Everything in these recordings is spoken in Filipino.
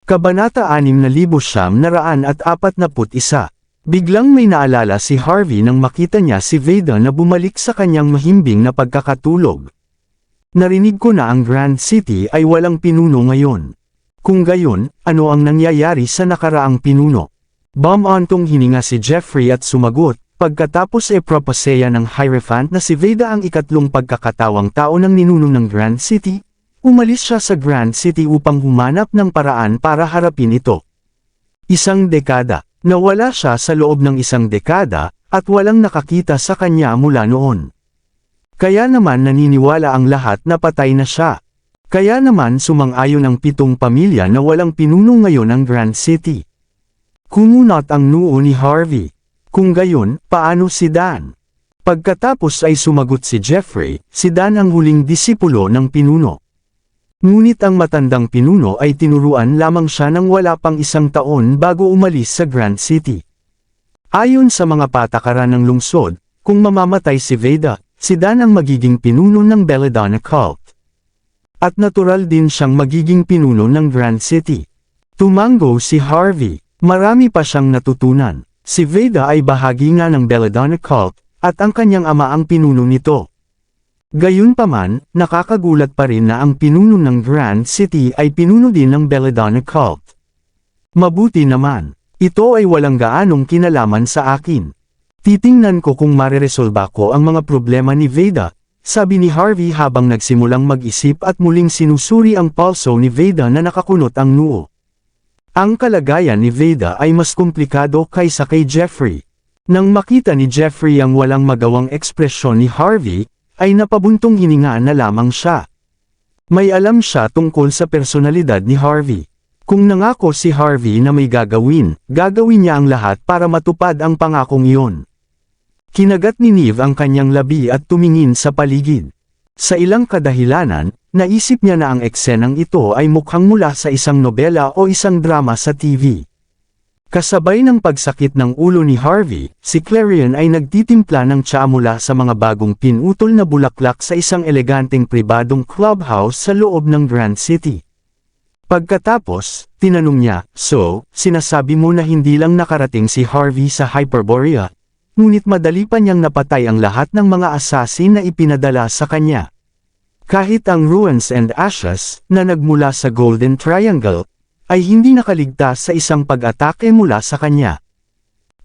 Kabanata 6,941. Biglang may naalala si Harvey nang makita niya si Veda na bumalik sa kanyang mahimbing na pagkakatulog. Narinig ko na ang Grand City ay walang pinuno ngayon. Kung gayon, ano ang nangyayari sa nakaraang pinuno? Bumantong hininga si Jeffrey at sumagot, pagkatapos proposeya ng Hierophant na si Veda ang ikatlong pagkakatawang tao ng ninuno ng Grand City, umalis siya sa Grand City upang humanap ng paraan para harapin ito. Isang dekada. Nawala siya sa loob ng isang dekada, at walang nakakita sa kanya mula noon. Kaya naman naniniwala ang lahat na patay na siya. Kaya naman sumang-ayon ang 7 pamilya na walang pinuno ngayon ang Grand City. Kumunot ang noo ni Harvey. Kung gayon, paano si Dan? Pagkatapos ay sumagot si Jeffrey, si Dan ang huling disipulo ng pinuno. Ngunit ang matandang pinuno ay tinuruan lamang siya nang wala pang 1 taon bago umalis sa Grand City. Ayon sa mga patakaran ng lungsod, kung mamamatay si Veda, si Dan ang magiging pinuno ng Belladonna Cult. At natural din siyang magiging pinuno ng Grand City. Tumango si Harvey. Marami pa siyang natutunan. Si Veda ay bahagi nga ng Belladonna Cult, at ang kanyang ama ang pinuno nito. Gayunpaman, nakakagulat pa rin na ang pinuno ng Grand City ay pinuno din ng Belladonna Cult. Mabuti naman. Ito ay walang gaanong kinalaman sa akin. Titingnan ko kung mareresolba ko ang mga problema ni Veda, sabi ni Harvey habang nagsimulang mag-isip at muling sinusuri ang pulso ni Veda na nakakunot ang noo. Ang kalagayan ni Veda ay mas komplikado kaysa kay Jeffrey. Nang makita ni Jeffrey ang walang magawang ekspresyon ni Harvey, ay napabuntong hininga na lamang siya. May alam siya tungkol sa personalidad ni Harvey. Kung nangako si Harvey na may gagawin niya ang lahat para matupad ang pangakong iyon. Kinagat ni Neve ang kanyang labi at tumingin sa paligid. Sa ilang kadahilanan, naisip niya na ang eksenang ito ay mukhang mula sa isang nobela o isang drama sa TV. Kasabay ng pagsakit ng ulo ni Harvey, si Clarion ay nagtitimpla ng tsaa mula sa mga bagong pinutol na bulaklak sa isang eleganteng pribadong clubhouse sa loob ng Grand City. Pagkatapos, tinanong niya, "So, sinasabi mo na hindi lang nakarating si Harvey sa Hyperborea, ngunit madali pa niyang napatay ang lahat ng mga assassin na ipinadala sa kanya. Kahit ang Ruins and Ashes, na nagmula sa Golden Triangle, ay hindi nakaligtas sa isang pag-atake mula sa kanya.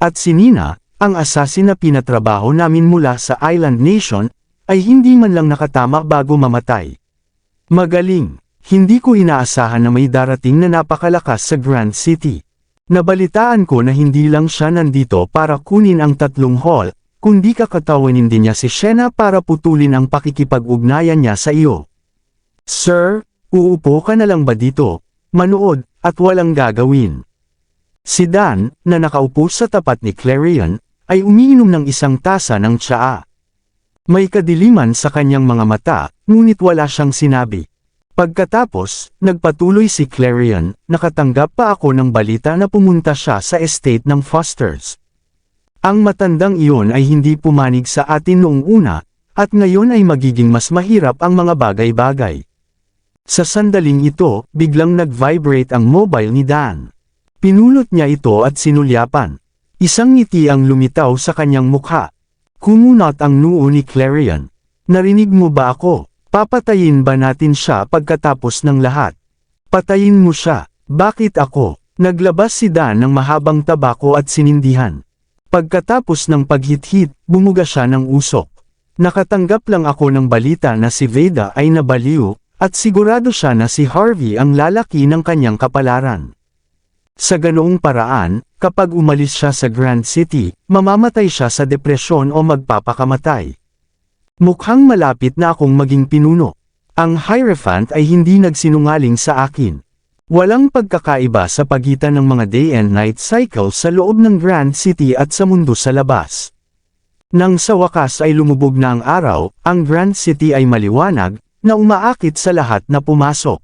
At si Nina, ang assassin na pinatrabaho namin mula sa Island Nation, ay hindi man lang nakatama bago mamatay. Magaling, hindi ko inaasahan na may darating na napakalakas sa Grand City. Nabalitaan ko na hindi lang siya nandito para kunin ang 3 hall, kundi kakatawanin din niya si Shena para putulin ang pakikipag-ugnayan niya sa iyo. Sir, uupo ka na lang ba dito, manood, at walang gagawin? Si Dan, na nakaupo sa tapat ni Clarion, ay umiinom ng isang tasa ng tsaa. May kadiliman sa kanyang mga mata, ngunit wala siyang sinabi. Pagkatapos, nagpatuloy si Clarion, nakatanggap pa ako ng balita na pumunta siya sa estate ng Fosters. Ang matandang iyon ay hindi pumanig sa atin noong una, at ngayon ay magiging mas mahirap ang mga bagay-bagay. Sa sandaling ito, biglang nag-vibrate ang mobile ni Dan. Pinulot niya ito at sinulyapan. Isang ngiti ang lumitaw sa kanyang mukha. Kumunot ang noo ni Clarion. Narinig mo ba ako? Papatayin ba natin siya pagkatapos ng lahat? Patayin mo siya. Bakit ako? Naglabas si Dan ng mahabang tabako at sinindihan. Pagkatapos ng paghit-hit, bumuga siya ng usok. Nakatanggap lang ako ng balita na si Veda ay nabaliw, at sigurado siya na si Harvey ang lalaki ng kanyang kapalaran. Sa ganoong paraan, kapag umalis siya sa Grand City, mamamatay siya sa depresyon o magpapakamatay. Mukhang malapit na akong maging pinuno. Ang Hierophant ay hindi nagsinungaling sa akin. Walang pagkakaiba sa pagitan ng mga day and night cycle sa loob ng Grand City at sa mundo sa labas. Nang sa wakas ay lumubog na ang araw, ang Grand City ay maliwanag, na umaakit sa lahat na pumasok.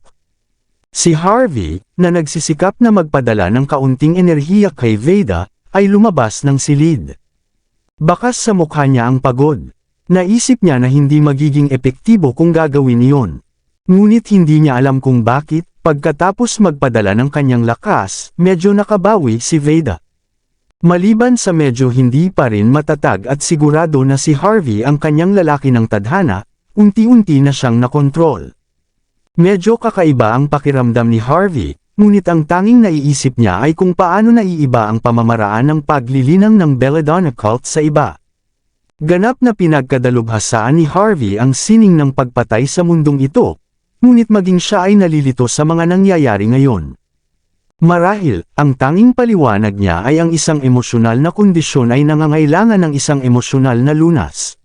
Si Harvey, na nagsisikap na magpadala ng kaunting enerhiya kay Veda, ay lumabas ng silid. Bakas sa mukha niya ang pagod. Naisip niya na hindi magiging epektibo kung gagawin iyon. Ngunit hindi niya alam kung bakit, pagkatapos magpadala ng kanyang lakas, medyo nakabawi si Veda. Maliban sa medyo hindi pa rin matatag at sigurado na si Harvey ang kanyang lalaki ng tadhana, unti-unti na siyang nakontrol. Medyo kakaiba ang pakiramdam ni Harvey, ngunit ang tanging naiisip niya ay kung paano naiiba ang pamamaraan ng paglilinang ng Belladonna cult sa iba. Ganap na pinagkadalubhasaan ni Harvey ang sining ng pagpatay sa mundong ito, ngunit maging siya ay nalilito sa mga nangyayari ngayon. Marahil, ang tanging paliwanag niya ay ang isang emosyonal na kondisyon ay nangangailangan ng isang emosyonal na lunas.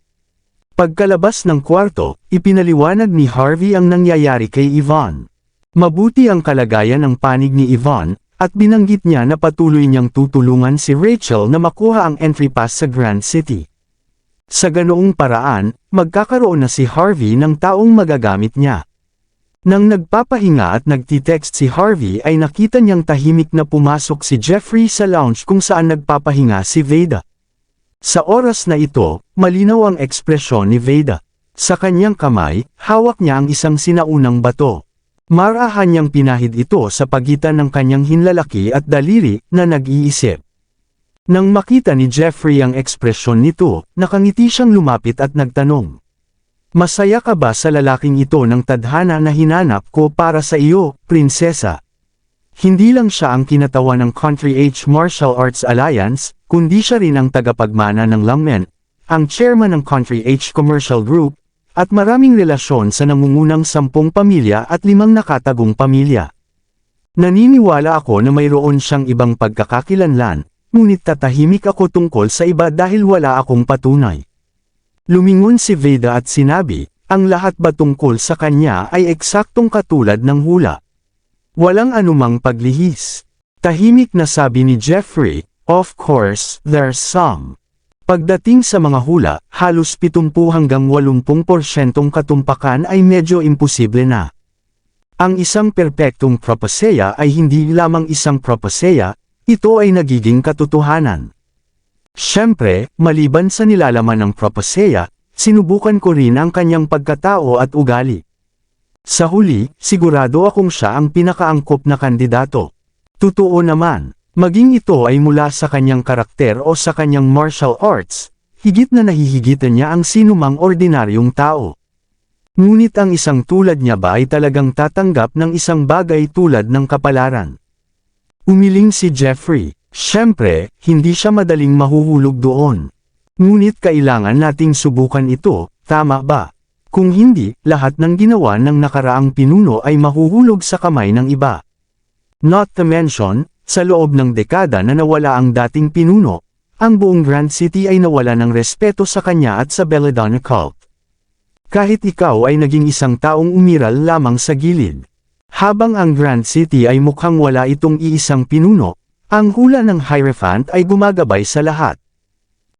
Pagkalabas ng kwarto, ipinaliwanag ni Harvey ang nangyayari kay Yvonne. Mabuti ang kalagayan ng panig ni Yvonne, at binanggit niya na patuloy niyang tutulungan si Rachel na makuha ang entry pass sa Grand City. Sa ganoong paraan, magkakaroon na si Harvey ng taong magagamit niya. Nang nagpapahinga at nagtitext si Harvey ay nakita niyang tahimik na pumasok si Jeffrey sa lounge kung saan nagpapahinga si Veda. Sa oras na ito, malinaw ang ekspresyon ni Veda. Sa kanyang kamay, hawak niya ang isang sinaunang bato. Marahan niyang pinahid ito sa pagitan ng kanyang hinlalaki at daliri na nag-iisip. Nang makita ni Jeffrey ang ekspresyon nito, nakangiti siyang lumapit at nagtanong. Masaya ka ba sa lalaking ito ng tadhana na hinanap ko para sa iyo, prinsesa? Hindi lang siya ang kinatawan ng Country H Martial Arts Alliance, kundi siya rin ang tagapagmana ng Lungmen, ang chairman ng Country H Commercial Group, at maraming relasyon sa nangungunang 10 pamilya at 5 nakatagong pamilya. Naniniwala ako na mayroon siyang ibang pagkakakilanlan, ngunit tatahimik ako tungkol sa iba dahil wala akong patunay. Lumingon si Veda at sinabi, ang lahat ba tungkol sa kanya ay eksaktong katulad ng hula. Walang anumang paglihis. Tahimik na sabi ni Jeffrey, of course, there's some. Pagdating sa mga hula, halos 70 hanggang 80% katumpakan ay medyo imposible na. Ang isang perpektong proposeya ay hindi lamang isang proposeya, ito ay nagiging katotohanan. Siyempre, maliban sa nilalaman ng proposeya, sinubukan ko rin ang kanyang pagkatao at ugali. Sa huli, sigurado akong siya ang pinakaangkop na kandidato. Totoo naman, maging ito ay mula sa kanyang karakter o sa kanyang martial arts, higit na nahihigitan niya ang sinumang ordinaryong tao. Ngunit ang isang tulad niya ba ay talagang tatanggap ng isang bagay tulad ng kapalaran? Umiling si Jeffrey. Siyempre, hindi siya madaling mahuhulog doon. Ngunit kailangan nating subukan ito, tama ba? Kung hindi, lahat ng ginawa ng nakaraang pinuno ay mahuhulog sa kamay ng iba. Not to mention, sa loob ng dekada na nawala ang dating pinuno, ang buong Grand City ay nawala ng respeto sa kanya at sa Belladonna cult. Kahit ikaw ay naging isang taong umiral lamang sa gilid. Habang ang Grand City ay mukhang wala itong iisang pinuno, ang hula ng Hierophant ay gumagabay sa lahat.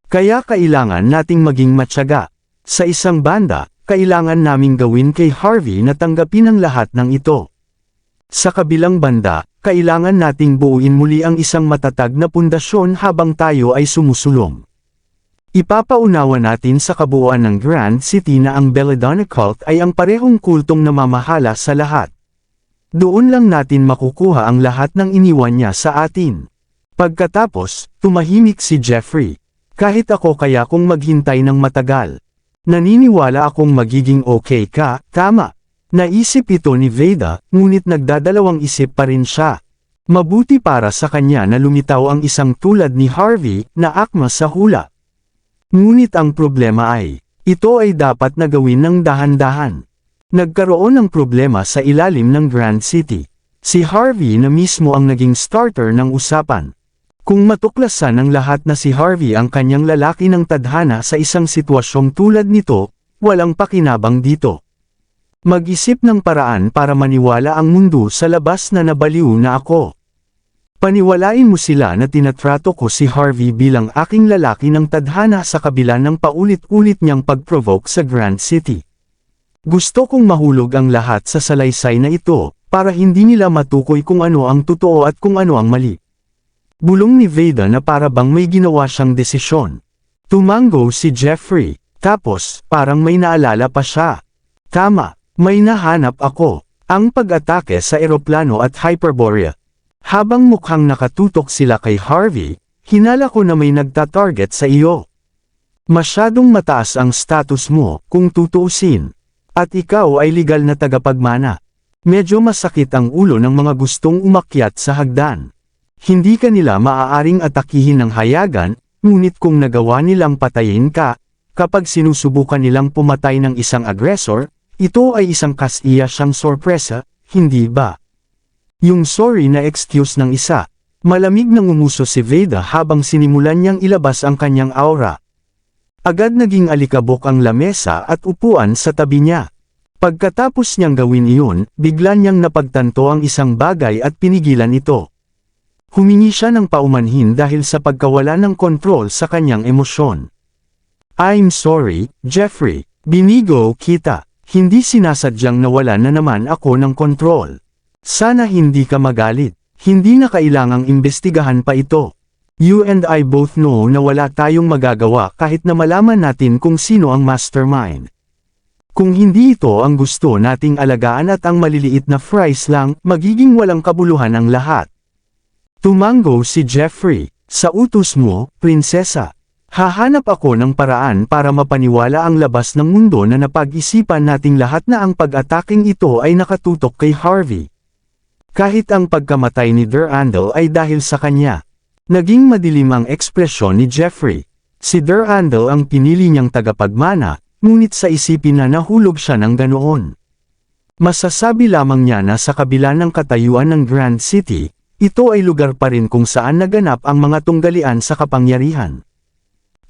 Kaya kailangan nating maging matyaga. Sa isang banda, kailangan naming gawin kay Harvey na tanggapin ang lahat ng ito. Sa kabilang banda, kailangan nating buuin muli ang isang matatag na pundasyon habang tayo ay sumusulong. Ipapaunawa natin sa kabuuan ng Grand City na ang Belladonna cult ay ang parehong kultong namamahala sa lahat. Doon lang natin makukuha ang lahat ng iniwan niya sa atin. Pagkatapos, tumahimik si Jeffrey. Kahit ako kaya kung maghintay ng matagal. Naniniwala akong magiging okay ka, tama. Naisip ito ni Veda, ngunit nagdadalawang isip pa rin siya. Mabuti para sa kanya na lumitaw ang isang tulad ni Harvey na akma sa hula. Ngunit ang problema ay, ito ay dapat na gawin ng dahan-dahan. Nagkaroon ng problema sa ilalim ng Grand City. Si Harvey na mismo ang naging starter ng usapan. Kung matuklasan ng lahat na si Harvey ang kanyang lalaki ng tadhana sa isang sitwasyong tulad nito, walang pakinabang dito. Mag-isip ng paraan para maniwala ang mundo sa labas na nabaliw na ako. Paniwalain mo sila na tinatrato ko si Harvey bilang aking lalaki ng tadhana sa kabila ng paulit-ulit niyang pag-provoke sa Grand City. Gusto kong mahulog ang lahat sa salaysay na ito, para hindi nila matukoy kung ano ang totoo at kung ano ang mali. Bulong ni Veda na para bang may ginawa siyang desisyon. Tumango si Jeffrey, tapos, parang may naalala pa siya. Tama, May nahanap ako. Ang pag-atake sa eroplano at Hyperborea. Habang mukhang nakatutok sila kay Harvey, hinala ko na may nagta-target sa iyo. Masyadong mataas ang status mo, kung tutuusin. At ikaw ay legal na tagapagmana. Medyo masakit ang ulo ng mga gustong umakyat sa hagdan. Hindi ka nila maaaring atakihin ng hayagan, ngunit kung nagawa nilang patayin ka, kapag sinusubukan nilang pumatay ng isang agresor, ito ay isang kasiya siyang sorpresa, hindi ba? Yung sorry na excuse ng isa. Malamig nang umuso si Veda habang sinimulan niyang ilabas ang kanyang aura. Agad naging alikabok ang lamesa at upuan sa tabi niya. Pagkatapos niyang gawin iyon, bigla niyang napagtanto ang isang bagay at pinigilan ito. Humingi siya ng paumanhin dahil sa pagkawala ng kontrol sa kanyang emosyon. I'm sorry, Jeffrey. Binigo kita. Hindi sinasadyang nawalan na naman ako ng kontrol. Sana hindi ka magalit. Hindi na kailangang imbestigahan pa ito. You and I both know na wala tayong magagawa kahit na malaman natin kung sino ang mastermind. Kung hindi ito ang gusto nating alagaan at ang maliliit na fries lang, magiging walang kabuluhan ang lahat. Tumango si Jeffrey. Sa utos mo, prinsesa. Hahanap ako ng paraan para mapaniwala ang labas ng mundo na napag-isipan nating lahat na ang pag-ataking ito ay nakatutok kay Harvey. Kahit ang pagkamatay ni Durandal ay dahil sa kanya. Naging madilim ang ekspresyon ni Jeffrey. Si Durandal ang pinili niyang tagapagmana, ngunit sa isipin na nahulog siya ng ganoon. Masasabi lamang niya na sa kabila ng katayuan ng Grand City, ito ay lugar pa rin kung saan naganap ang mga tunggalian sa kapangyarihan.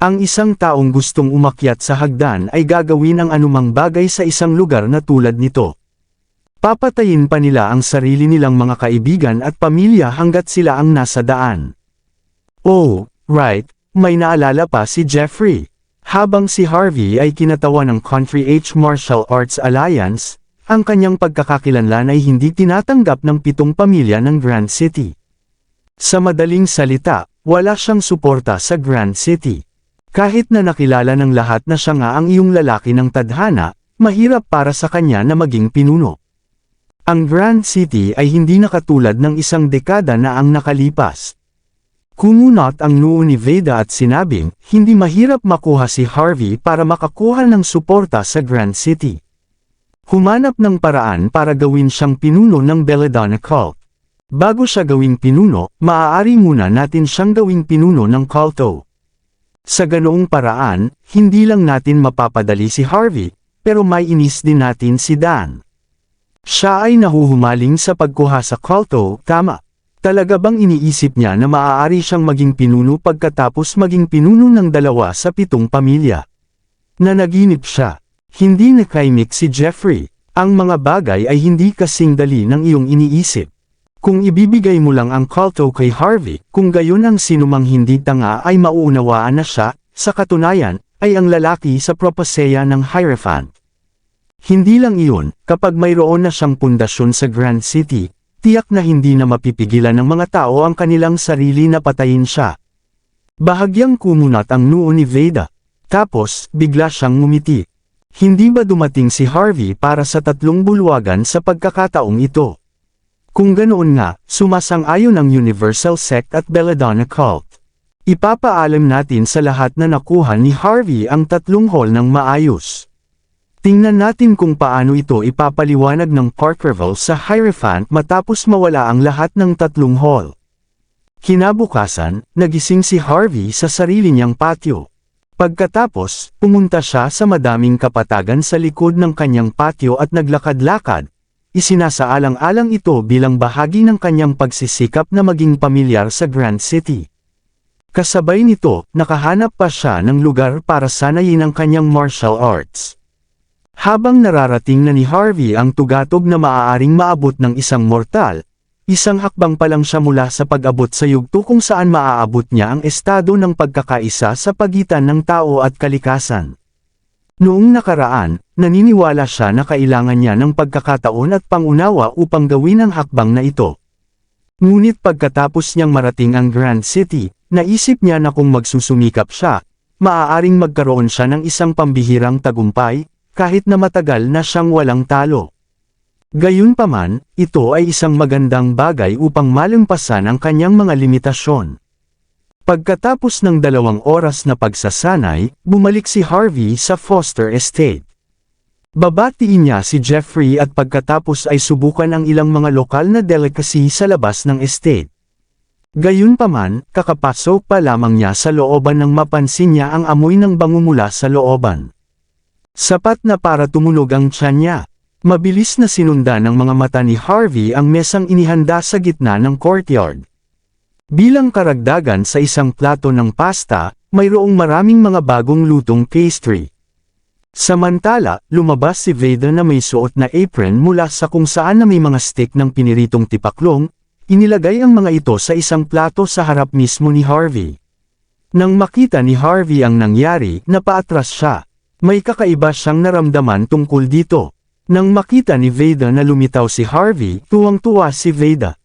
Ang isang taong gustong umakyat sa hagdan ay gagawin ang anumang bagay sa isang lugar na tulad nito. Papatayin pa nila ang sarili nilang mga kaibigan at pamilya hanggat sila ang nasa daan. Oh, right, may naalala pa si Jeffrey. Habang si Harvey ay kinatawa ng Country H Martial Arts Alliance, ang kanyang pagkakakilanlan ay hindi tinatanggap ng 7 pamilya ng Grand City. Sa madaling salita, wala siyang suporta sa Grand City. Kahit na nakilala ng lahat na siya nga ang iyong lalaki ng tadhana, mahirap para sa kanya na maging pinuno. Ang Grand City ay hindi nakatulad ng isang dekada na ang nakalipas. Kumunot ang noo ni Veda at sinabing, hindi mahirap makuha si Harvey para makakuha ng suporta sa Grand City. Humanap ng paraan para gawin siyang pinuno ng Belladonna Cult. Bago siya gawing pinuno, maaari muna natin siyang gawing pinuno ng culto. Sa ganoong paraan, hindi lang natin mapapadali si Harvey, pero may inis din natin si Dan. Siya ay nahuhumaling sa pagkuha sa culto, tama. Talaga bang iniisip niya na maaari siyang maging pinuno pagkatapos maging pinuno ng 2 sa 7 pamilya? Nanaginip siya. Hindi nakaimik si Jeffrey. Ang mga bagay ay hindi kasing dali ng iyong iniisip. Kung ibibigay mo lang ang culto kay Harvey, kung gayon ang sinumang hindi tanga ay mauunawaan na siya, sa katunayan, ay ang lalaki sa proposeya ng Hierophant. Hindi lang iyon, kapag mayroon na siyang pundasyon sa Grand City, tiyak na hindi na mapipigilan ng mga tao ang kanilang sarili na patayin siya. Bahagyang kumunat ang noo ni Veda. Tapos, bigla siyang ngumiti. Hindi ba dumating si Harvey para sa 3 bulwagan sa pagkakataong ito? Kung ganoon nga, sumasang-ayon ang Universal Sect at Belladonna Cult. Ipapaalam natin sa lahat na nakuha ni Harvey ang 3 hall ng maayos. Tingnan natin kung paano ito ipapaliwanag ng Parkerville sa Hierophant matapos mawala ang lahat ng 3 hall. Kinabukasan, nagising si Harvey sa sarili niyang patio. Pagkatapos, pumunta siya sa madaming kapatagan sa likod ng kanyang patio at naglakad-lakad. Isinasaalang-alang ito bilang bahagi ng kanyang pagsisikap na maging pamilyar sa Grand City. Kasabay nito, nakahanap pa siya ng lugar para sanayin ang kanyang martial arts. Habang nararating na ni Harvey ang tugatog na maaaring maabot ng isang mortal, isang hakbang pa lang siya mula sa pag-abot sa yugto kung saan maaabot niya ang estado ng pagkakaisa sa pagitan ng tao at kalikasan. Noong nakaraan, naniniwala siya na kailangan niya ng pagkakataon at pangunawa upang gawin ang hakbang na ito. Ngunit pagkatapos niyang marating ang Grand City, naisip niya na kung magsusumikap siya, maaaring magkaroon siya ng isang pambihirang tagumpay, kahit na matagal na siyang walang talo. Gayunpaman, ito ay isang magandang bagay upang malampasan ang kanyang mga limitasyon. Pagkatapos ng 2 oras na pagsasanay, bumalik si Harvey sa Foster Estate. Babatiin niya si Jeffrey at pagkatapos ay subukan ang ilang mga lokal na delicacy sa labas ng estate. Gayunpaman, kakapasok pa lamang niya sa looban nang mapansin niya ang amoy ng bango mula sa looban. Sapat na para tumunog ang tiyan niya. Mabilis na sinundan ng mga mata ni Harvey ang mesang inihanda sa gitna ng courtyard. Bilang karagdagan sa isang plato ng pasta, mayroong maraming mga bagong lutong pastry. Samantala, lumabas si Veda na may suot na apron mula sa kung saan na may mga stick ng piniritong tipaklong, inilagay ang mga ito sa isang plato sa harap mismo ni Harvey. Nang makita ni Harvey ang nangyari, napaatras siya. May kakaiba siyang naramdaman tungkol dito. Nang makita ni Veda na lumitaw si Harvey, tuwang-tuwa si Veda.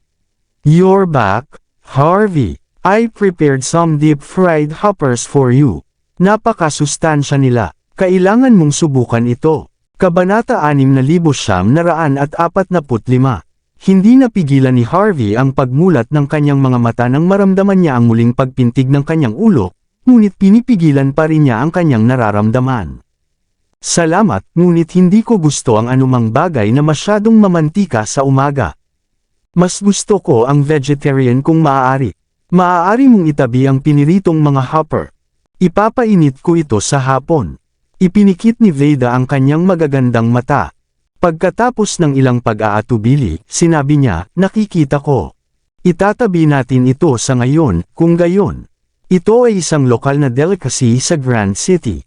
"You're back, Harvey. I prepared some deep-fried hoppers for you." Napakasustansya nila. Kailangan mong subukan ito. Kabanata 6,945. Hindi napigilan ni Harvey ang pagmulat ng kanyang mga mata nang maramdaman niya ang muling pagpintig ng kanyang ulo, ngunit pinipigilan pa rin niya ang kanyang nararamdaman. "Salamat, ngunit hindi ko gusto ang anumang bagay na masyadong mamantika sa umaga. Mas gusto ko ang vegetarian kung maaari. Maaari mong itabi ang piniritong mga hopper. Ipapainit ko ito sa hapon." Ipinikit ni Veda ang kanyang magagandang mata. Pagkatapos ng ilang pag-aatubili, sinabi niya, "Nakikita ko. Itatabi natin ito sa ngayon, kung gayon. Ito ay isang lokal na delicacy sa Grand City.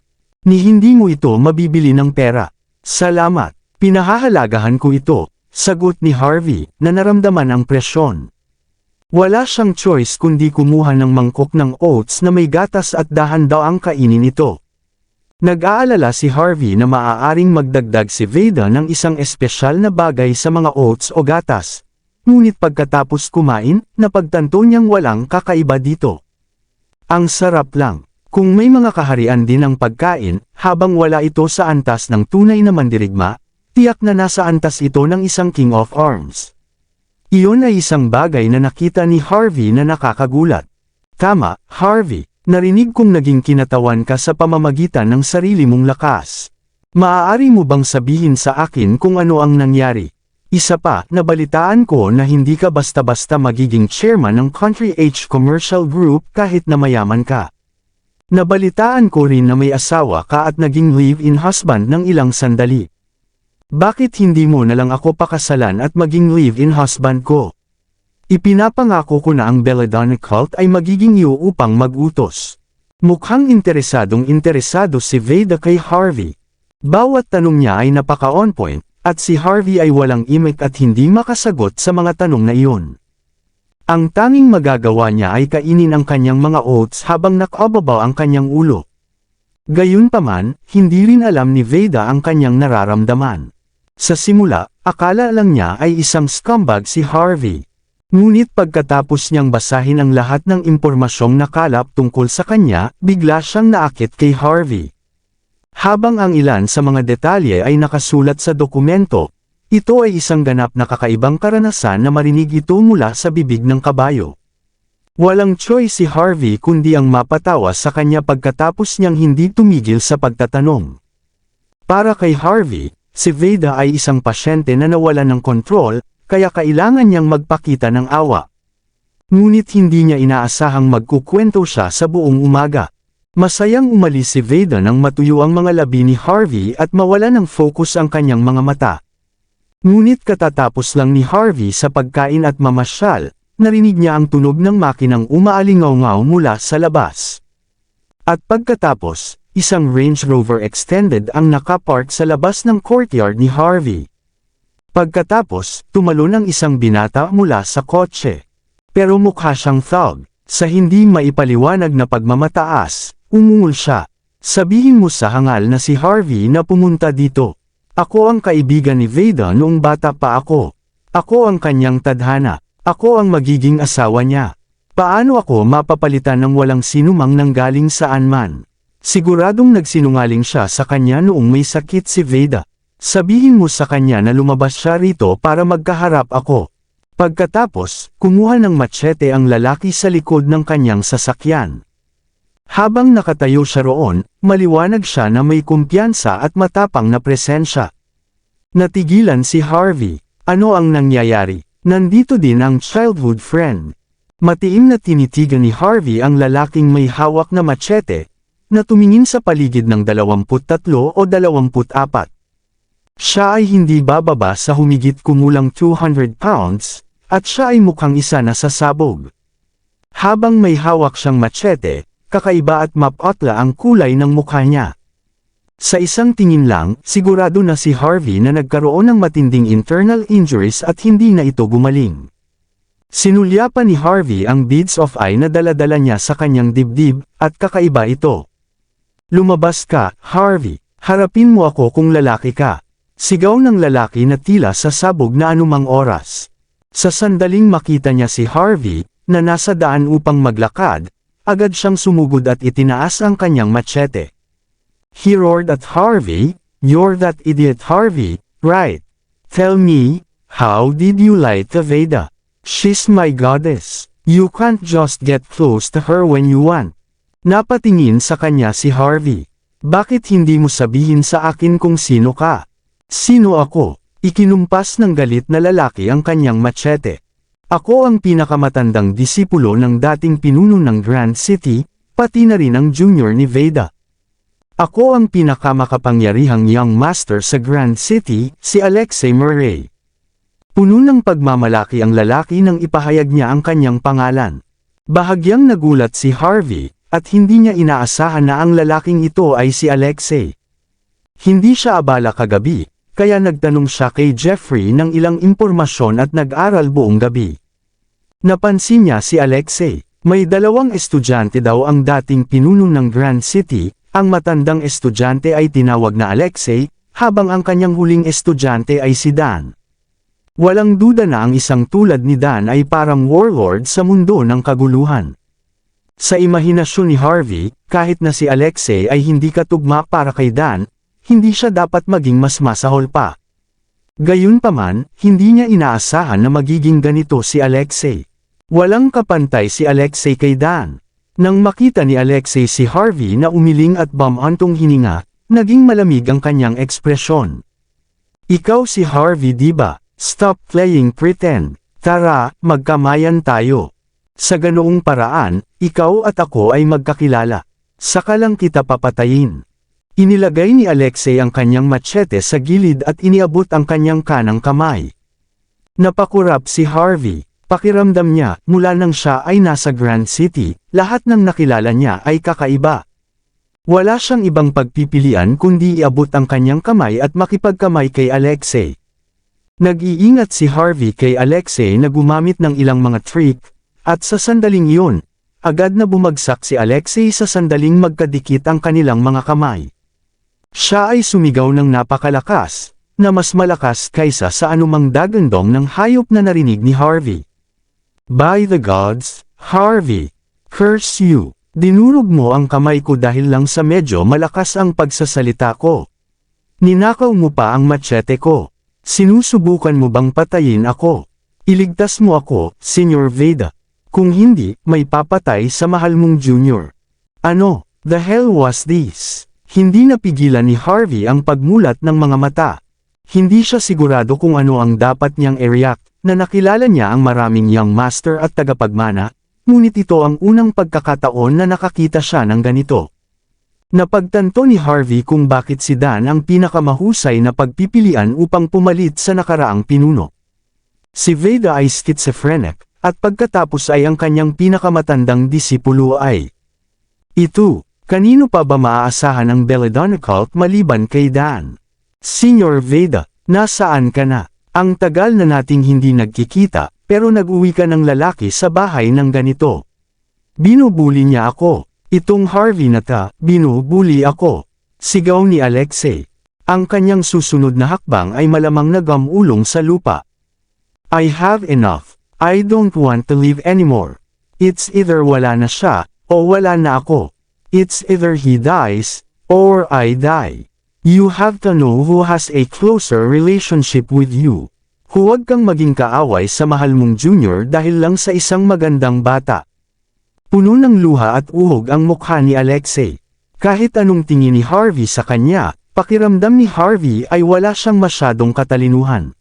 Ni hindi mo ito mabibili ng pera." "Salamat. Pinahahalagahan ko ito," sagot ni Harvey, na naramdaman ang presyon. Wala siyang choice kundi kumuha ng mangkok ng oats na may gatas at dahan daw ang kainin ito. Nag-aalala si Harvey na maaaring magdagdag si Veda ng isang espesyal na bagay sa mga oats o gatas. Ngunit pagkatapos kumain, napagtanto niyang walang kakaiba dito. Ang sarap lang. Kung may mga kaharian din ang pagkain, habang wala ito sa antas ng tunay na mandirigma, tiyak na nasa antas ito ng isang King of Arms. Iyon ay isang bagay na nakita ni Harvey na nakakagulat. "Tama, Harvey. Narinig kong naging kinatawan ka sa pamamagitan ng sarili mong lakas. Maaari mo bang sabihin sa akin kung ano ang nangyari? Isa pa, nabalitaan ko na hindi ka basta-basta magiging chairman ng Country H Commercial Group kahit na mayaman ka. Nabalitaan ko rin na may asawa ka at naging live-in husband ng ilang sandali. Bakit hindi mo na lang ako pakasalan at maging live-in husband ko? Ipinapangako ko na ang Belladonna cult ay magiging iyo upang mag-utos." Mukhang interesado si Veda kay Harvey. Bawat tanong niya ay napaka-on point, at si Harvey ay walang imik at hindi makasagot sa mga tanong na iyon. Ang tanging magagawa niya ay kainin ang kanyang mga oats habang nakababaw ang kanyang ulo. Gayunpaman, hindi rin alam ni Veda ang kanyang nararamdaman. Sa simula, akala lang niya ay isang scumbag si Harvey. Ngunit pagkatapos niyang basahin ang lahat ng impormasyong nakalap tungkol sa kanya, bigla siyang naakit kay Harvey. Habang ang ilan sa mga detalye ay nakasulat sa dokumento, ito ay isang ganap na kakaibang karanasan na marinig ito mula sa bibig ng kabayo. Walang choice si Harvey kundi ang mapatawa sa kanya pagkatapos niyang hindi tumigil sa pagtatanong. Para kay Harvey, si Veda ay isang pasyente na nawalan ng kontrol, kaya kailangan niyang magpakita ng awa. Ngunit hindi niya inaasahang magkukwento siya sa buong umaga. Masayang umalis si Veda nang matuyo ang mga labi ni Harvey at mawala ng focus ang kanyang mga mata. Ngunit katatapos lang ni Harvey sa pagkain at mamasyal, narinig niya ang tunog ng makinang umaalingaw-ngaw mula sa labas. At pagkatapos, isang Range Rover Extended ang nakapark sa labas ng courtyard ni Harvey. Pagkatapos, tumalon ang isang binata mula sa kotse. Pero mukha siyang thug. Sa hindi maipaliwanag na pagmamataas, umungol siya. "Sabihin mo sa hangal na si Harvey na pumunta dito. Ako ang kaibigan ni Veda noong bata pa ako. Ako ang kanyang tadhana. Ako ang magiging asawa niya. Paano ako mapapalitan ng walang sinumang nanggaling saan man?" Siguradong nagsinungaling siya sa kanya noong may sakit si Veda. Sabihin mo sa kanya na lumabas siya rito para magkaharap ako. Pagkatapos, kumuha ng machete ang lalaki sa likod ng kanyang sasakyan. Habang nakatayo siya roon, maliwanag siya na may kumpiyansa at matapang na presensya. Natigilan si Harvey. Ano ang nangyayari? Nandito din ang childhood friend. Matiim na tinitigan ni Harvey ang lalaking may hawak na machete, na tumingin sa paligid ng 23 o 24. Siya ay hindi bababa sa humigit kumulang 200 pounds, at siya ay mukhang isa na sa sabog. Habang may hawak siyang machete, kakaiba at mapotla ang kulay ng mukha niya. Sa isang tingin lang, sigurado na si Harvey na nagkaroon ng matinding internal injuries at hindi na ito gumaling. Sinulyapan ni Harvey ang beads of eye na dala-dala niya sa kanyang dibdib, at kakaiba ito. Lumabas ka, Harvey. Harapin mo ako kung lalaki ka. Sigaw ng lalaki na tila sa sabog na anumang oras. Sa sandaling makita niya si Harvey, na nasa daan upang maglakad, agad siyang sumugod at itinaas ang kanyang machete. He roared at Harvey, "You're that idiot Harvey, right? Tell me, how did you lie to Veda? She's my goddess. You can't just get close to her when you want." Napatingin sa kanya si Harvey. "Bakit hindi mo sabihin sa akin kung sino ka?" "Sino ako?" Ikinumpas ng galit na lalaki ang kanyang machete. "Ako ang pinakamatandang disipulo ng dating pinuno ng Grand City, pati na rin ang junior ni Veda. Ako ang pinakamakapangyarihang young master sa Grand City, si Alexei Murray." Puno ng pagmamalaki ang lalaki nang ipahayag niya ang kanyang pangalan. Bahagyang nagulat si Harvey, at hindi niya inaasahan na ang lalaking ito ay si Alexei. Hindi siya abala kagabi, kaya nagtanong siya kay Jeffrey ng ilang impormasyon at nag-aral buong gabi. Napansin niya si Alexei. May 2 estudyante daw ang dating pinuno ng Grand City, ang matandang estudyante ay tinawag na Alexei, habang ang kanyang huling estudyante ay si Dan. Walang duda na ang isang tulad ni Dan ay parang warlord sa mundo ng kaguluhan. Sa imahinasyon ni Harvey, kahit na si Alexei ay hindi katugma para kay Dan, hindi siya dapat maging mas masahol pa. Gayunpaman, hindi niya inaasahan na magiging ganito si Alexei. Walang kapantay si Alexei kay Dan. Nang makita ni Alexei si Harvey na umiling at bumantong hininga, naging malamig ang kanyang ekspresyon. "Ikaw si Harvey, diba? Stop playing pretend. Tara, magkamayan tayo. Sa ganoong paraan, ikaw at ako ay magkakilala. Saka lang kita papatayin." Inilagay ni Alexei ang kanyang machete sa gilid at iniabot ang kanyang kanang kamay. Napakurap si Harvey. Pakiramdam niya, mula nang siya ay nasa Grand City, lahat ng nakilala niya ay kakaiba. Wala siyang ibang pagpipilian kundi iabot ang kanyang kamay at makipagkamay kay Alexei. Nag-iingat si Harvey kay Alexei na gumamit ng ilang mga trick, at sa sandaling iyon, agad na bumagsak si Alexei sa sandaling magkadikit ang kanilang mga kamay. Siya ay sumigaw ng napakalakas, na mas malakas kaysa sa anumang dagandong ng hayop na narinig ni Harvey. "By the gods, Harvey! Curse you! Dinurog mo ang kamay ko dahil lang sa medyo malakas ang pagsasalita ko. Ninakaw mo pa ang machete ko. Sinusubukan mo bang patayin ako? Iligtas mo ako, Senior Veda. Kung hindi, may papatay sa mahal mong junior." "Ano, the hell was this?" Hindi napigilan ni Harvey ang pagmulat ng mga mata. Hindi siya sigurado kung ano ang dapat niyang i-react, na nakilala niya ang maraming young master at tagapagmana, ngunit ito ang unang pagkakataon na nakakita siya ng ganito. Napagtanto ni Harvey kung bakit si Dan ang pinakamahusay na pagpipilian upang pumalit sa nakaraang pinuno. Si Veda ay schizophrenic, at pagkatapos ay ang kanyang pinakamatandang disipulo ay ito. Kanino pa ba maaasahan ang Belladonna cult maliban kay Dan? "Senior Veda, nasaan ka na? Ang tagal na nating hindi nagkikita, pero nag-uwi ka ng lalaki sa bahay ng ganito." "Binubuli niya ako. Itong Harvey na ta, binubuli ako." Sigaw ni Alexei. Ang kanyang susunod na hakbang ay malamang nagamulong sa lupa. "I have enough. I don't want to live anymore. It's either wala na siya, o wala na ako. It's either he dies, or I die. You have to know who has a closer relationship with you. Huwag kang maging kaaway sa mahal mong junior dahil lang sa isang magandang bata. Puno ng luha at uhog ang mukha ni Alexei. Kahit anong tingin ni Harvey sa kanya, pakiramdam ni Harvey ay wala siyang masyadong katalinuhan.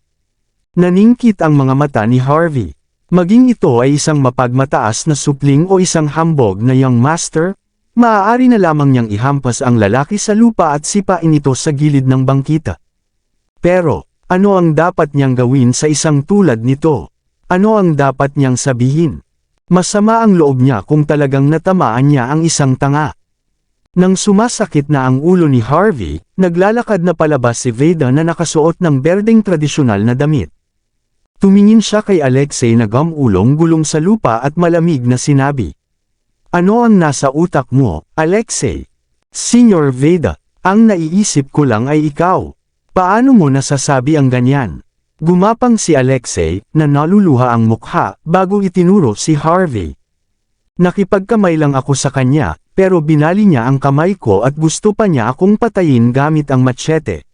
Naningkit ang mga mata ni Harvey. Maging ito ay isang mapagmataas na supling o isang hambog na young master, maaari na lamang niyang ihampas ang lalaki sa lupa at sipain ito sa gilid ng bangkita. Pero, ano ang dapat niyang gawin sa isang tulad nito? Ano ang dapat niyang sabihin? Masama ang loob niya kung talagang natamaan niya ang isang tanga. Nang sumasakit na ang ulo ni Harvey, naglalakad na palabas si Veda na nakasuot ng berdeng tradisyonal na damit. Tumingin siya kay Alexei na gumulong-gulong sa lupa at malamig na sinabi. Ano ang nasa utak mo, Alexei? Senior Veda, ang naiisip ko lang ay ikaw. Paano mo nasasabi ang ganyan? Gumapang si Alexei, na naluluha ang mukha, bago itinuro si Harvey. Nakipagkamay lang ako sa kanya, pero binali niya ang kamay ko at gusto pa niya akong patayin gamit ang machete.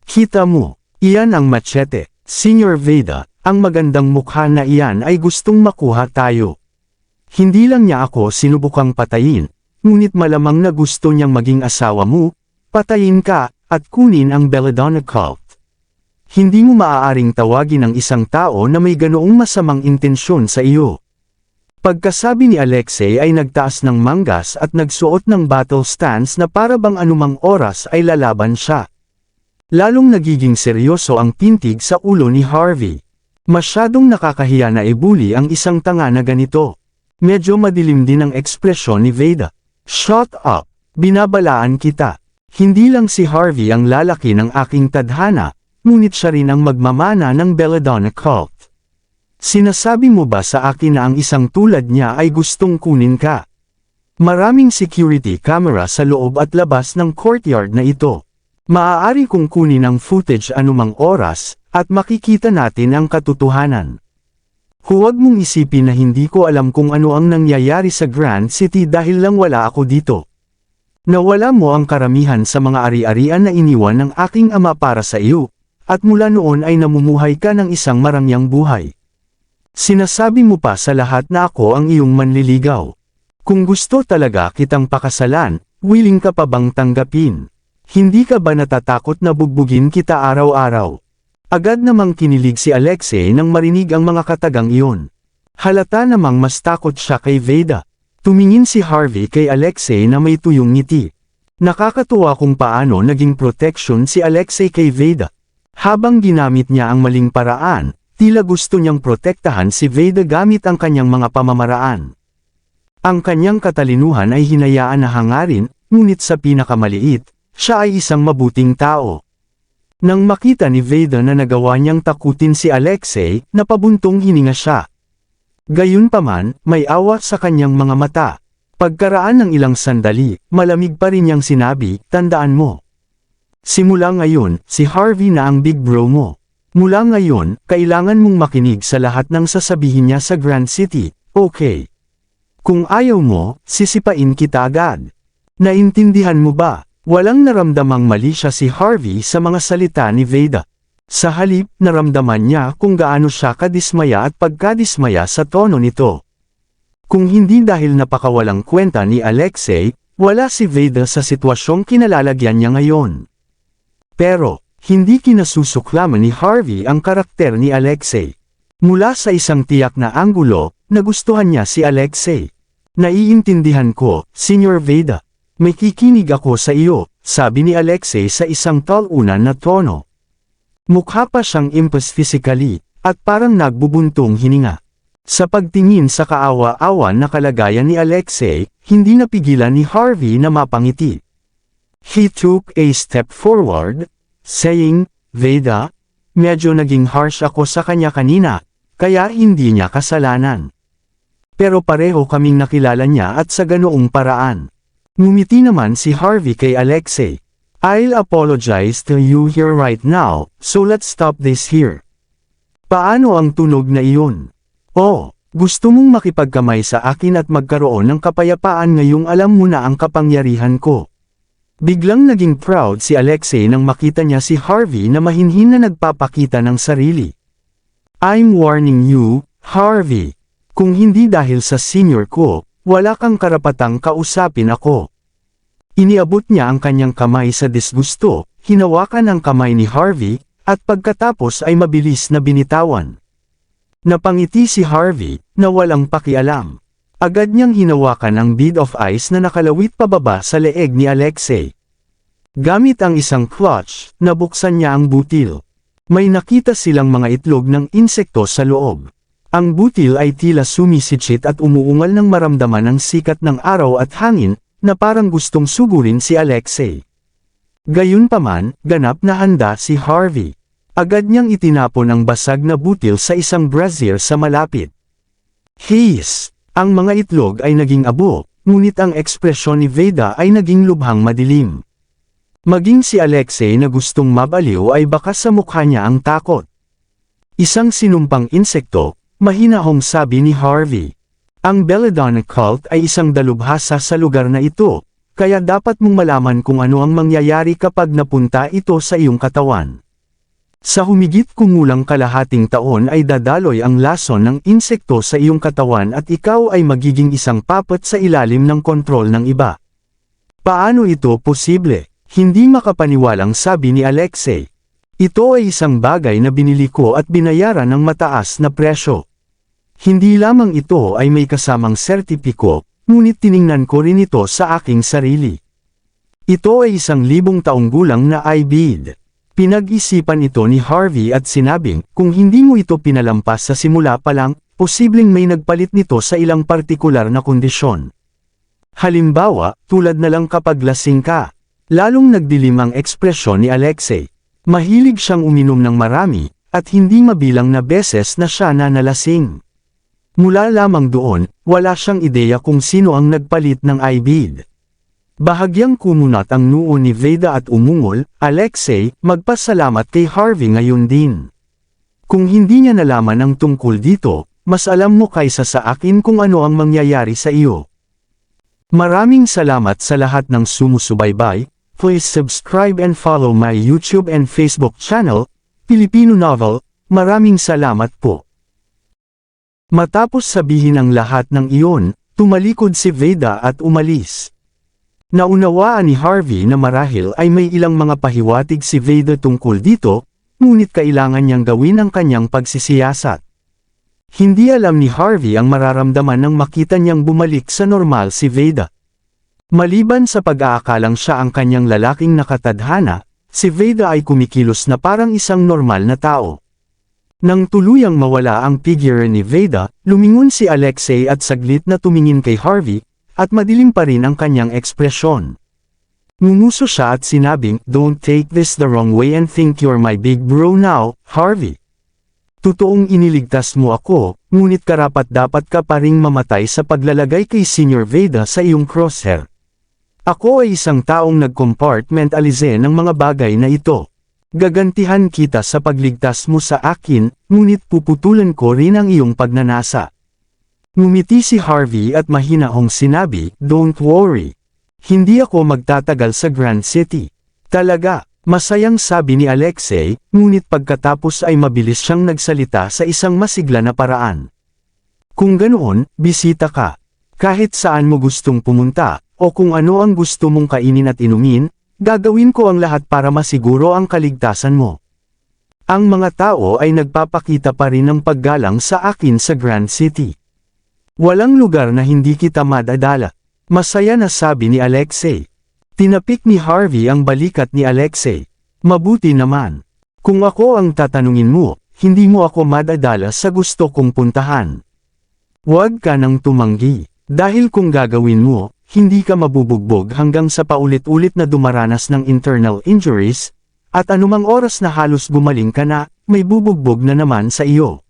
Kita mo, iyan ang machete, Senior Veda, ang magandang mukha na iyan ay gustong makuha tayo. Hindi lang niya ako sinubukang patayin, ngunit malamang na gusto niyang maging asawa mo, patayin ka, at kunin ang Belladonna cult. Hindi mo maaaring tawagin ang isang tao na may ganoong masamang intensyon sa iyo. Pagkasabi ni Alexei ay nagtaas ng manggas at nagsuot ng battle stance na para bang anumang oras ay lalaban siya. Lalong nagiging seryoso ang pintig sa ulo ni Harvey. Masyadong nakakahiya na ibuli ang isang tanga na ganito. Medyo madilim din ang ekspresyon ni Veda. Shut up! Binabalaan kita. Hindi lang si Harvey ang lalaki ng aking tadhana, ngunit siya rin ang magmamana ng Belladonna cult. Sinasabi mo ba sa akin na ang isang tulad niya ay gustong kunin ka? Maraming security camera sa loob at labas ng courtyard na ito. Maaari kong kunin ang footage anumang oras, at makikita natin ang katotohanan. Huwag mong isipin na hindi ko alam kung ano ang nangyayari sa Grand City dahil lang wala ako dito. Nawala mo ang karamihan sa mga ari-arian na iniwan ng aking ama para sa iyo, at mula noon ay namumuhay ka ng isang marangyang buhay. Sinasabi mo pa sa lahat na ako ang iyong manliligaw. Kung gusto talaga kitang pakasalan, willing ka pa bang tanggapin? Hindi ka ba natatakot na bugbugin kita araw-araw? Agad namang kinilig si Alexei nang marinig ang mga katagang iyon. Halata namang mas takot siya kay Veda. Tumingin si Harvey kay Alexei na may tuyong ngiti. Nakakatuwa kung paano naging protection si Alexei kay Veda. Habang ginamit niya ang maling paraan, tila gusto niyang protektahan si Veda gamit ang kanyang mga pamamaraan. Ang kanyang katalinuhan ay hinayaan na hangarin, ngunit sa pinakamaliit, siya ay isang mabuting tao. Nang makita ni Veda na nagawa niyang takutin si Alexei, napabuntong hininga siya. Gayunpaman, may awa sa kanyang mga mata. Pagkaraan ng ilang sandali, malamig pa rin niyang sinabi, tandaan mo. Simula ngayon, si Harvey na ang big bro mo. Mula ngayon, kailangan mong makinig sa lahat ng sasabihin niya sa Grand City, okay? Kung ayaw mo, sisipain kita agad. Naintindihan mo ba? Walang naramdamang mali siya si Harvey sa mga salita ni Veda. Sa halip, naramdaman niya kung gaano siya kadismaya at pagkadismaya sa tono nito. Kung hindi dahil napakawalang kwenta ni Alexei, wala si Veda sa sitwasyong kinalalagyan niya ngayon. Pero, hindi kinasusuklaman ni Harvey ang karakter ni Alexei. Mula sa isang tiyak na anggulo, nagustuhan niya si Alexei. Naiintindihan ko, Senior Veda. May kikinig ako sa iyo, sabi ni Alexei sa isang talunan na tono. Mukha pa siyang impus physically, at parang nagbubuntong hininga. Sa pagtingin sa kaawa-awan na kalagayan ni Alexei, hindi napigilan ni Harvey na mapangiti. He took a step forward, saying, Veda, medyo naging harsh ako sa kanya kanina, kaya hindi niya kasalanan. Pero pareho kaming nakilala niya at sa ganoong paraan. Ngumiti naman si Harvey kay Alexei. I'll apologize to you here right now, so let's stop this here. Paano ang tunog na iyon? Oh, Gusto mong makipagkamay sa akin at magkaroon ng kapayapaan ngayong alam mo na ang kapangyarihan ko. Biglang naging proud si Alexei nang makita niya si Harvey na mahinhin na nagpapakita ng sarili. I'm warning you, Harvey. Kung hindi dahil sa senior ko, wala kang karapatang kausapin ako. Iniabot niya ang kanyang kamay sa disgusto, hinawakan ang kamay ni Harvey, at pagkatapos ay mabilis na binitawan. Napangiti si Harvey, na walang pakialam. Agad niyang hinawakan ang bead of ice na nakalawit pababa sa leeg ni Alexei. Gamit ang isang clutch, nabuksan niya ang butil. May nakita silang mga itlog ng insekto sa loob. Ang butil ay tila sumisitsit at umuungal ng maramdaman ng sikat ng araw at hangin, na parang gustong sugurin si Alexei. Gayunpaman, ganap na handa si Harvey. Agad niyang itinapon ang basag na butil sa isang brazier sa malapit. Hiss! Ang mga itlog ay naging abo, ngunit ang ekspresyon ni Veda ay naging lubhang madilim. Maging si Alexei na gustong mabaliw ay baka sa mukha niya ang takot. Isang sinumpang insekto, mahinahong sabi ni Harvey. Ang Belladonna cult ay isang dalubhasa sa lugar na ito, kaya dapat mong malaman kung ano ang mangyayari kapag napunta ito sa iyong katawan. Sa humigit kumulang kalahating taon ay dadaloy ang lason ng insekto sa iyong katawan at ikaw ay magiging isang puppet sa ilalim ng kontrol ng iba. Paano ito posible? Hindi makapaniwalang sabi ni Alexei. Ito ay isang bagay na binili ko at binayaran ng mataas na presyo. Hindi lamang ito ay may kasamang sertipiko, ngunit tiningnan ko rin ito sa aking sarili. Ito ay 1,000 taong gulang na I-bead. Pinag-isipan ito ni Harvey at sinabing, kung hindi mo ito pinalampas sa simula pa lang, posibleng may nagpalit nito sa ilang partikular na kondisyon. Halimbawa, tulad na lang kapag lasing ka. Lalong nagdilim ang ekspresyon ni Alexei. Mahilig siyang uminom ng marami, at hindi mabilang na beses na siya na nalasing. Mula lamang doon, wala siyang ideya kung sino ang nagpalit ng I-bead. Bahagyang kumunat ang noo ni Veda at umungol, Alexei, magpasalamat kay Harvey ngayon din. Kung hindi niya nalaman ang tungkol dito, mas alam mo kaysa sa akin kung ano ang mangyayari sa iyo. Maraming salamat sa lahat ng sumusubaybay. Please subscribe and follow my YouTube and Facebook channel, Filipino Novel. Maraming salamat po. Matapos sabihin ang lahat ng iyon, tumalikod si Veda at umalis. Naunawaan ni Harvey na marahil ay may ilang mga pahiwatig si Veda tungkol dito, ngunit kailangan niyang gawin ang kanyang pagsisiyasat. Hindi alam ni Harvey ang mararamdaman nang makita niyang bumalik sa normal si Veda. Maliban sa pag-aakalang siya ang kanyang lalaking nakatadhana, si Veda ay kumikilos na parang isang normal na tao. Nang tuluyang mawala ang figure ni Veda, lumingon si Alexei at saglit na tumingin kay Harvey, at madilim pa rin ang kanyang ekspresyon. Ngunguso siya at sinabing, "Don't take this the wrong way and think you're my big bro now, Harvey. Totoong iniligtas mo ako, ngunit karapat-dapat ka pa ring mamatay sa paglalagay kay Senior Veda sa iyong crosshair. Ako ay isang taong nag-compartmentalize ng mga bagay na ito. Gagantihan kita sa pagligtas mo sa akin, ngunit puputulan ko rin ang iyong pagnanasa." Ngumiti si Harvey at mahinahong sinabi, "Don't worry. Hindi ako magtatagal sa Grand City." Talaga, masayang sabi ni Alexei, ngunit pagkatapos ay mabilis siyang nagsalita sa isang masigla na paraan. "Kung ganoon, bisita ka. Kahit saan mo gustong pumunta, o kung ano ang gusto mong kainin at inumin, gagawin ko ang lahat para masiguro ang kaligtasan mo." Ang mga tao ay nagpapakita pa rin ng paggalang sa akin sa Grand City. Walang lugar na hindi kita madadala. Masaya na sabi ni Alexei. Tinapik ni Harvey ang balikat ni Alexei. Mabuti naman. Kung ako ang tatanungin mo, hindi mo ako madadala sa gusto kong puntahan. Huwag ka nang tumanggi. Dahil kung gagawin mo, hindi ka mabubugbog hanggang sa paulit-ulit na dumaranas ng internal injuries, at anumang oras na halos gumaling ka na, may bubugbog na naman sa iyo.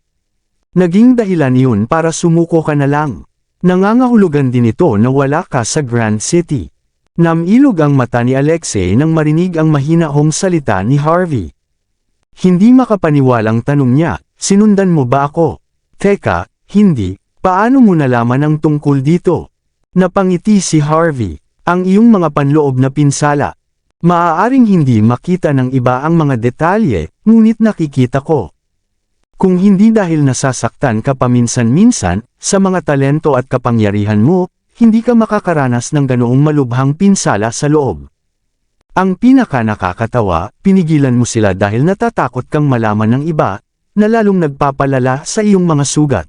Naging dahilan iyon para sumuko ka na lang. Nangangahulugan din ito na wala ka sa Grand City. Namilog ang mata ni Alexei nang marinig ang mahinahong salita ni Harvey. Hindi makapaniwalang tanong niya, "Sinundan mo ba ako?" "Teka, hindi, Paano mo nalaman ang tungkol dito? Napangiti si Harvey. Ang iyong mga panloob na pinsala. Maaaring hindi makita ng iba ang mga detalye, ngunit nakikita ko. Kung hindi dahil nasasaktan ka paminsan-minsan, sa mga talento at kapangyarihan mo, hindi ka makakaranas ng ganoong malubhang pinsala sa loob. Ang pinaka nakakatawa, pinigilan mo sila dahil natatakot kang malaman ng iba, na lalong nagpapalala sa iyong mga sugat.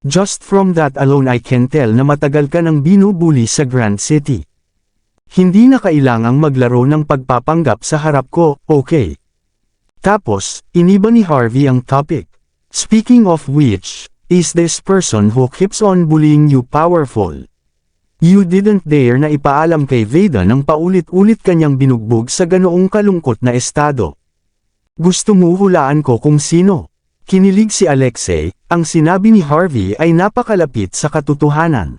Just from that alone I can tell na matagal ka nang binubuli sa Grand City. Hindi na kailangang maglaro ng pagpapanggap sa harap ko, okay? Tapos, iniba ni Harvey ang topic. Speaking of which, is this person who keeps on bullying you powerful? You didn't dare na ipaalam kay Veda nang paulit-ulit kanyang binugbog sa ganoong kalungkot na estado. Gusto mo hulaan ko kung sino? Kinilig si Alexei, ang sinabi ni Harvey ay napakalapit sa katotohanan.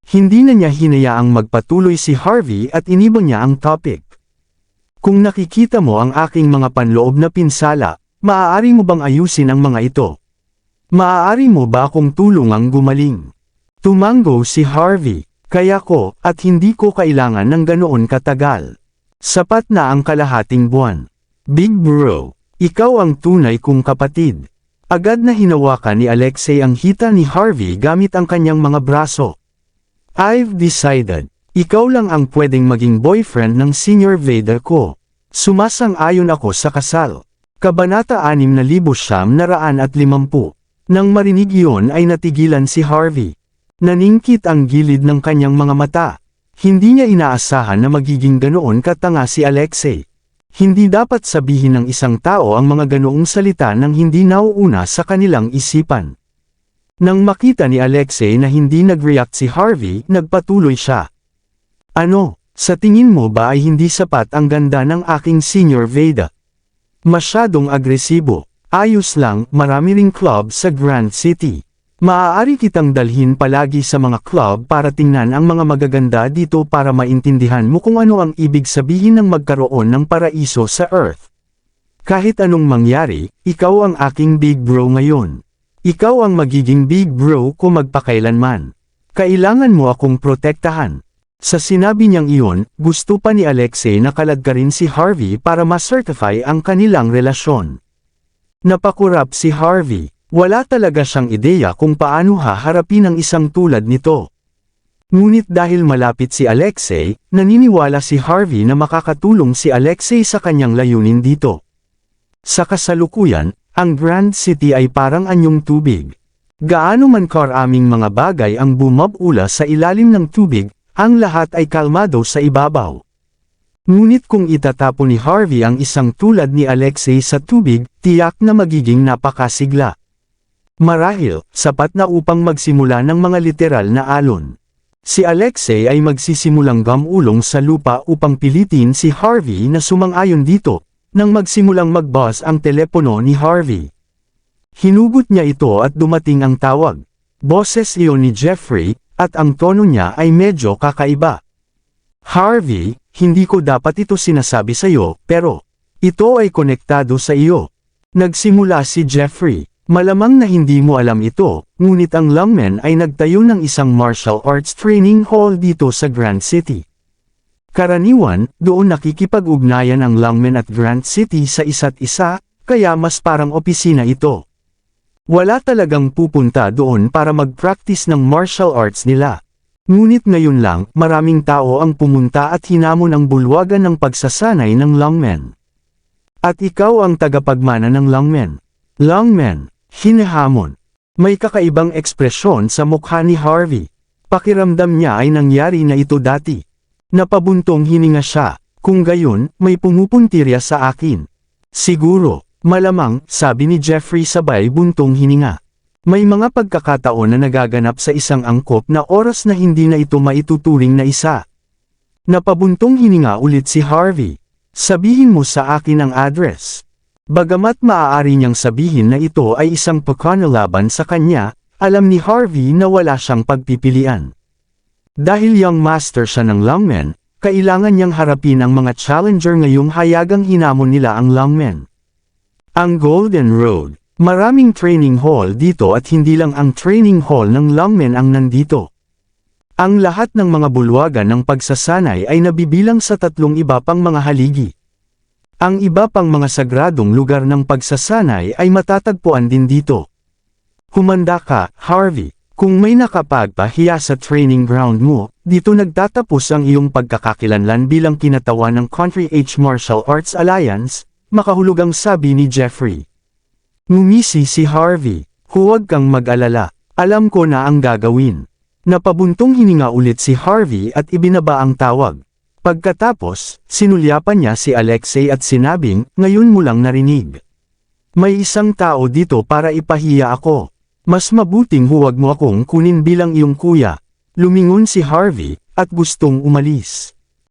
Hindi na niya hinayaang magpatuloy si Harvey at iniba niya ang topic. Kung nakikita mo ang aking mga panloob na pinsala, maaari mo bang ayusin ang mga ito? Maaari mo ba akong tulungang gumaling? Tumango si Harvey, kaya ko, at hindi ko kailangan ng ganoon katagal. Sapat na ang kalahating buwan. Big bro. Ikaw ang tunay kong kapatid. Agad na hinawakan ni Alexei ang hita ni Harvey gamit ang kanyang mga braso. I've decided. Ikaw lang ang pwedeng maging boyfriend ng Senior Veda ko. Sumasang-ayon ako sa kasal. Kabanata 6,950. Nang marinig iyon ay natigilan si Harvey. Naningkit ang gilid ng kanyang mga mata. Hindi niya inaasahan na magiging ganoon katanga si Alexei. Hindi dapat sabihin ng isang tao ang mga ganoong salita nang hindi nauuna sa kanilang isipan. Nang makita ni Alexei na hindi nag-react si Harvey, nagpatuloy siya. Ano, sa tingin mo ba ay hindi sapat ang ganda ng aking Senior Veda? Masyadong agresibo. Ayos lang, marami ring club sa Grand City. Maaari kitang dalhin palagi sa mga club para tingnan ang mga magaganda dito para maintindihan mo kung ano ang ibig sabihin ng magkaroon ng paraiso sa Earth. Kahit anong mangyari, ikaw ang aking big bro ngayon. Ikaw ang magiging big bro ko magpakailanman. Kailangan mo akong protektahan. Sa sinabi niyang iyon, gusto pa ni Alexei na kaladkarin si Harvey para ma-certify ang kanilang relasyon. Napakurap si Harvey. Wala talaga siyang ideya kung paano haharapin ang isang tulad nito. Ngunit dahil malapit si Alexei, naniniwala si Harvey na makakatulong si Alexei sa kanyang layunin dito. Sa kasalukuyan, ang Grand City ay parang anyong tubig. Gaano man karaming mga bagay ang bumabula sa ilalim ng tubig, ang lahat ay kalmado sa ibabaw. Ngunit kung itatapon ni Harvey ang isang tulad ni Alexei sa tubig, tiyak na magiging napakasigla. Marahil, sapat na upang magsimula ng mga literal na alon. Si Alexei ay magsisimulang gamulong sa lupa upang pilitin si Harvey na sumang-ayon dito, nang magsimulang mag-buzz ang telepono ni Harvey. Hinugot niya ito at dumating ang tawag. Boses iyon ni Jeffrey, at ang tono niya ay medyo kakaiba. Harvey, hindi ko dapat ito sinasabi sa iyo, pero ito ay konektado sa iyo. Nagsimula si Jeffrey. Malamang na hindi mo alam ito, ngunit ang Lungmen ay nagtayo ng isang martial arts training hall dito sa Grand City. Karaniwan, doon nakikipag-ugnayan ang Lungmen at Grand City sa isa't isa, kaya mas parang opisina ito. Wala talagang pupunta doon para mag-practice ng martial arts nila. Ngunit ngayon lang, maraming tao ang pumunta at hinamon ang bulwagan ng pagsasanay ng Lungmen. At ikaw ang tagapagmana ng Lungmen. Lungmen. Hinahamon. May kakaibang ekspresyon sa mukha ni Harvey. Pakiramdam niya ay nangyari na ito dati. Napabuntong hininga siya. Kung gayon, may pumupuntirya sa akin. Siguro, malamang, sabi ni Jeffrey sabay buntong hininga. May mga pagkakataon na nagaganap sa isang angkop na oras na hindi na ito maituturing na isa. Napabuntong hininga ulit si Harvey. Sabihin mo sa akin ang address. Bagamat maaari niyang sabihin na ito ay isang pagkanalaban sa kanya, alam ni Harvey na wala siyang pagpipilian. Dahil young master siya ng Lungmen, kailangan niyang harapin ang mga challenger ngayong hayagang hinamon nila ang Lungmen. Ang Golden Road. Maraming training hall dito at hindi lang ang training hall ng lungmen ang nandito. Ang lahat ng mga bulwagan ng pagsasanay ay nabibilang sa 3 iba pang mga haligi. Ang iba pang mga sagradong lugar ng pagsasanay ay matatagpuan din dito. Humanda ka, Harvey. Kung may nakapagpahiya sa training ground mo, dito nagtatapos ang iyong pagkakakilanlan bilang kinatawan ng Country H Martial Arts Alliance, makahulugang sabi ni Jeffrey. Ngumisi si Harvey. Huwag kang mag-alala. Alam ko na ang gagawin. Napabuntong hininga ulit si Harvey at ibinaba ang tawag. Pagkatapos, sinulyapan niya si Alexei at sinabing, ngayon mo lang narinig. May isang tao dito para ipahiya ako. Mas mabuting huwag mo akong kunin bilang iyong kuya. Lumingon si Harvey, at gustong umalis.